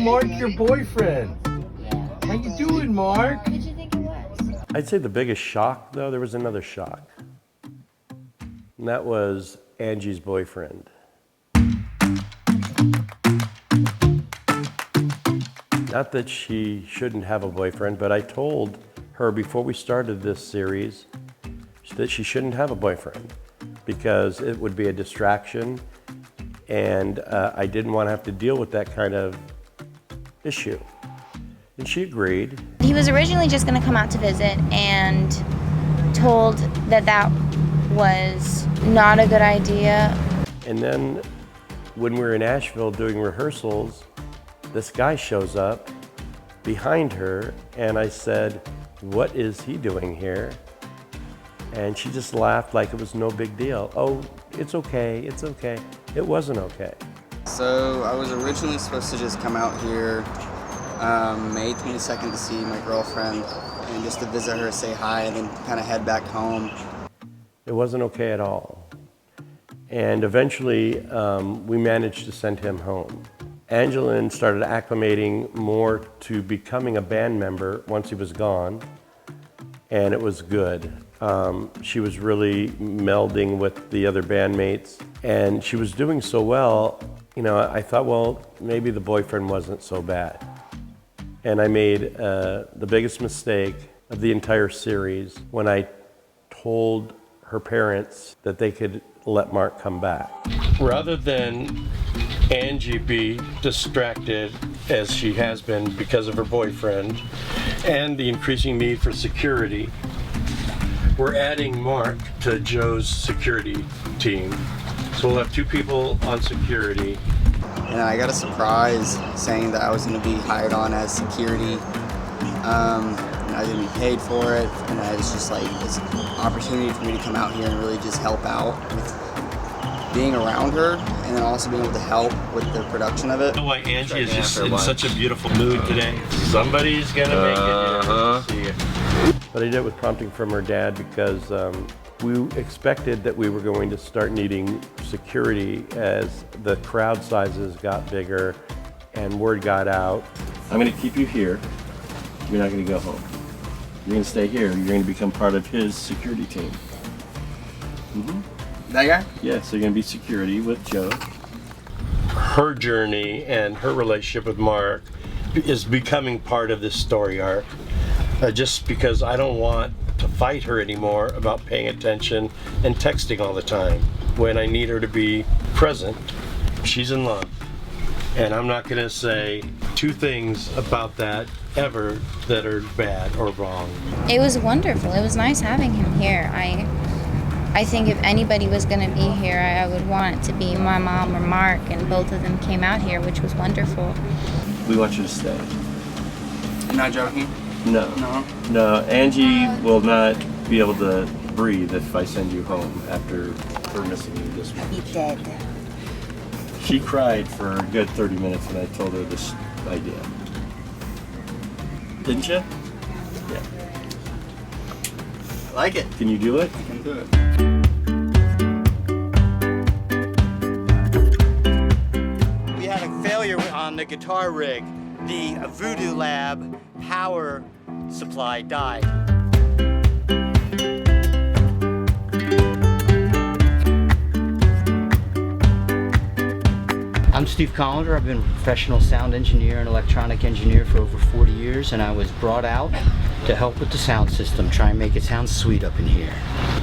Mark your boyfriend. Yeah. How you doing, Mark? What did you think it was? I'd say the biggest shock, though, there was another shock. And that was Angie's boyfriend. Not that she shouldn't have a boyfriend, but I told her before we started this series that she shouldn't have a boyfriend because it would be a distraction, and I didn't want to have to deal with that kind of issue. And she agreed. He was originally just going to come out to visit and told that was not a good idea. And then when we were in Asheville doing rehearsals, this guy shows up behind her, and I said, "What is he doing here?" And she just laughed like it was no big deal. "Oh, it's okay, it's okay." It wasn't okay. So I was originally supposed to just come out here May 22nd to see my girlfriend and just to visit her, say hi, and then kind of head back home. It wasn't okay at all. And eventually, we managed to send him home. Angelin started acclimating more to becoming a band member once he was gone, and it was good. She was really melding with the other bandmates, and she was doing so well, you know, I thought, well, maybe the boyfriend wasn't so bad. And I made the biggest mistake of the entire series when I told her parents that they could let Mark come back. Rather than Angie be distracted as she has been because of her boyfriend and the increasing need for security, we're adding Mark to Joe's security team. So we'll have 2 people on security. And I got a surprise saying that I was going to be hired on as security. And I didn't be paid for it, and I was just like, it's an opportunity for me to come out here and really just help out with being around her, and then also being able to help with the production of it. You know why Angie is just in such a beautiful mood today? Somebody's gonna make it here. See ya. But I did it with prompting from her dad because we expected that we were going to start needing security as the crowd sizes got bigger and word got out. I'm gonna keep you here. You're not gonna go home. You're gonna stay here. You're gonna become part of his security team. That guy? Yeah, so you're gonna be security with Joe. Her journey and her relationship with Mark is becoming part of this story arc. Just because I don't want to fight her anymore about paying attention and texting all the time. When I need her to be present, she's in love. And I'm not gonna say 2 things about that ever that are bad or wrong. It was wonderful. It was nice having him here. I think if anybody was going to be here, I would want it to be my mom or Mark, and both of them came out here, which was wonderful. We want you to stay. You're not joking? No. No? No, Angie will not be able to breathe if I send you home after her missing you this month. He dead. She cried for a good 30 minutes when I told her this idea. Didn't you? Yeah. I like it. Can you do it? I can do it. We had a failure on the guitar rig. The Voodoo Lab power supply died. I'm Steve Collender. I've been a professional sound engineer and electronic engineer for over 40 years, and I was brought out to help with the sound system, try and make it sound sweet up in here.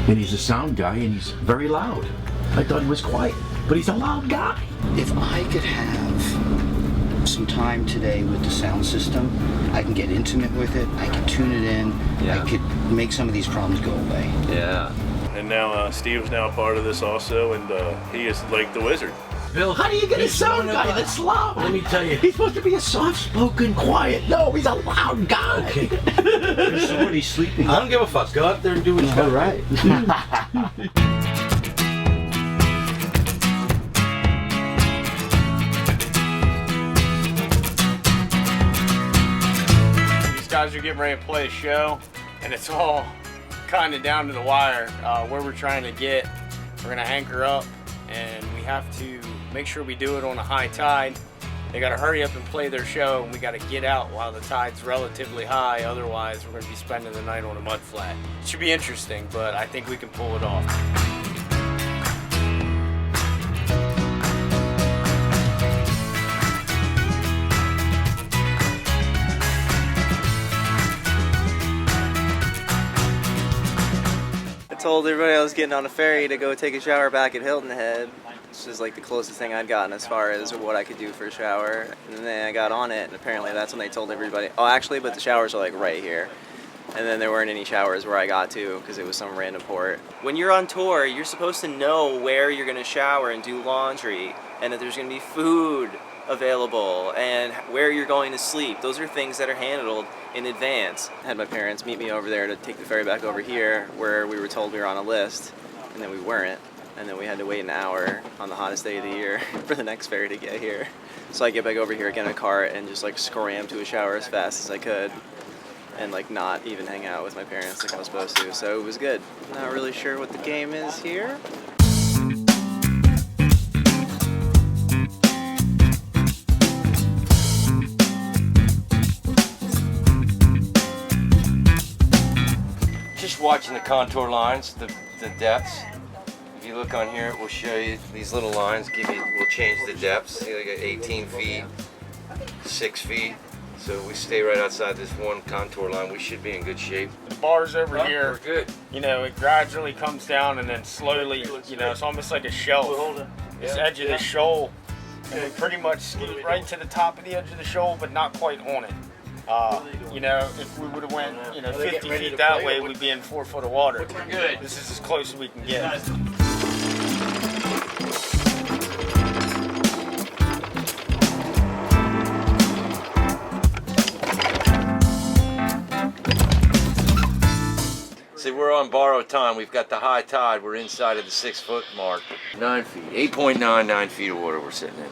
And he's a sound guy, and he's very loud. I thought he was quiet, but he's a loud guy. If I could have some time today with the sound system, I can get intimate with it, I can tune it in, I could make some of these problems go away. Yeah. And now Steve's now a part of this also, and he is like the wizard. Bill, how do you get a sound guy that's loud? Let me tell you. He's supposed to be a soft-spoken, quiet. No, he's a loud guy. Okay. There's somebody sleeping. I don't give a fuck. Go out there and do what you All got. right. These guys are getting ready to play a show, and it's all kind of down to the wire where we're trying to get. We're going to anchor up, and we have to make sure we do it on a high tide They got to hurry up and play their show, and we got to get out while the tide's relatively high. Otherwise, we're going to be spending the night on a mud flat. It should be interesting, but I think we can pull it off. I told everybody I was getting on a ferry to go take a shower back at Hilton Head. This is like the closest thing I'd gotten as far as what I could do for a shower. And then I got on it, and apparently that's when they told everybody, oh, actually, but the showers are like right here. And then there weren't any showers where I got to because it was some random port. When you're on tour, you're supposed to know where you're going to shower and do laundry, and that there's going to be food available and where you're going to sleep. Those are things that are handled in advance. I had my parents meet me over there to take the ferry back over here where we were told we were on a list, and then we weren't. And then we had to wait an hour on the hottest day of the year for the next ferry to get here. So I get back over here, get in a cart, and just like scram to a shower as fast as I could, and like not even hang out with my parents like I was supposed to. So it was good. Not really sure what the game is here. Just watching the contour lines, the depths. If you look on here, it will show you these little lines. We'll change the depths. See, like 18 feet, 6 feet. So we stay right outside this one contour line. We should be in good shape. The bars over here, we're good. You know, it gradually comes down and then slowly, you know, it's almost like a shelf. This edge of the shoal, and we pretty much ski right to the top of the edge of the shoal, but not quite on it. You know, if we would have went, you know, 50 feet that way, we'd be in 4 foot of water. We're good. This is as close as we can get. See, we're on borrowed time. We've got the high tide. We're inside of the 6 foot mark. 9 feet, 8.99 feet of water we're sitting in.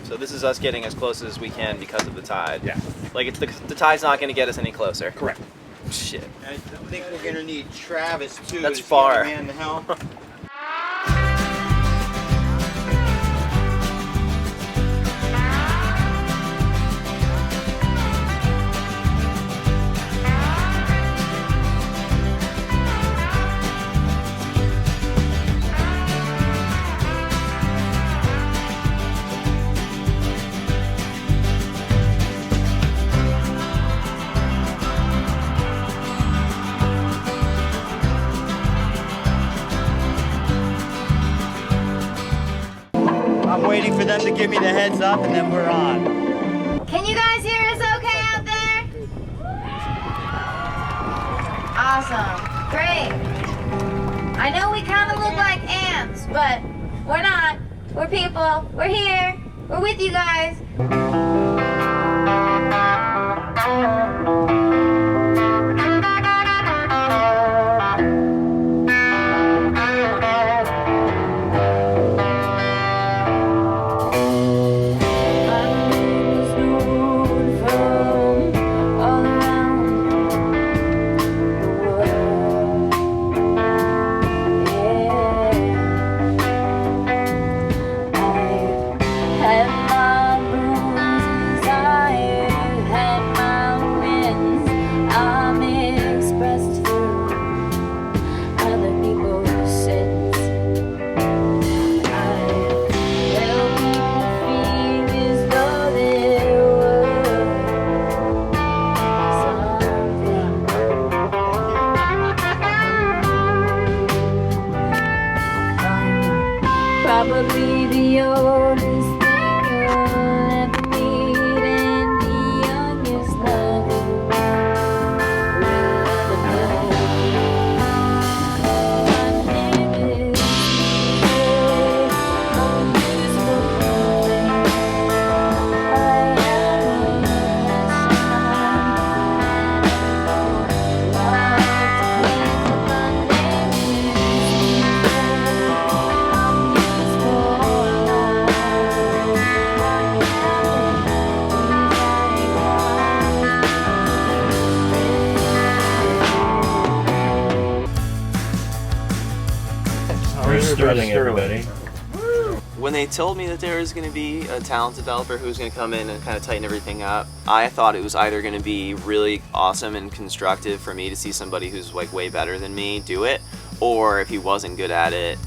So this is us getting as close as we can because of the tide. Yeah. Like it's the tide's not going to get us any closer. Correct. Shit. I think we're gonna need Travis too. That's to far. Man the helm. I'm waiting for them to give me the heads up and then we're on. Can you guys hear us okay out there? Awesome. Great. I know we kind of look like ants, but we're not. We're people. We're here. We're with you guys. Probably the oldest thing you'll ever meet and the youngest love you'll ever know. My name is Sterling, everybody. When they told me that there was going to be a talent developer who was going to come in and kind of tighten everything up, I thought it was either going to be really awesome and constructive for me to see somebody who's like way better than me do it, or if he wasn't good at it,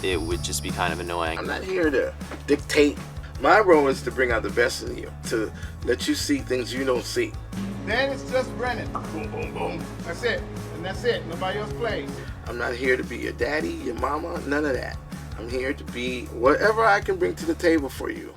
it would just be kind of annoying. I'm not here to dictate. My role is to bring out the best in you, to let you see things you don't see. Then it's just Brennan. Boom, boom, boom. That's it. And that's it. Nobody else plays. I'm not here to be your daddy, your mama, none of that. I'm here to be whatever I can bring to the table for you.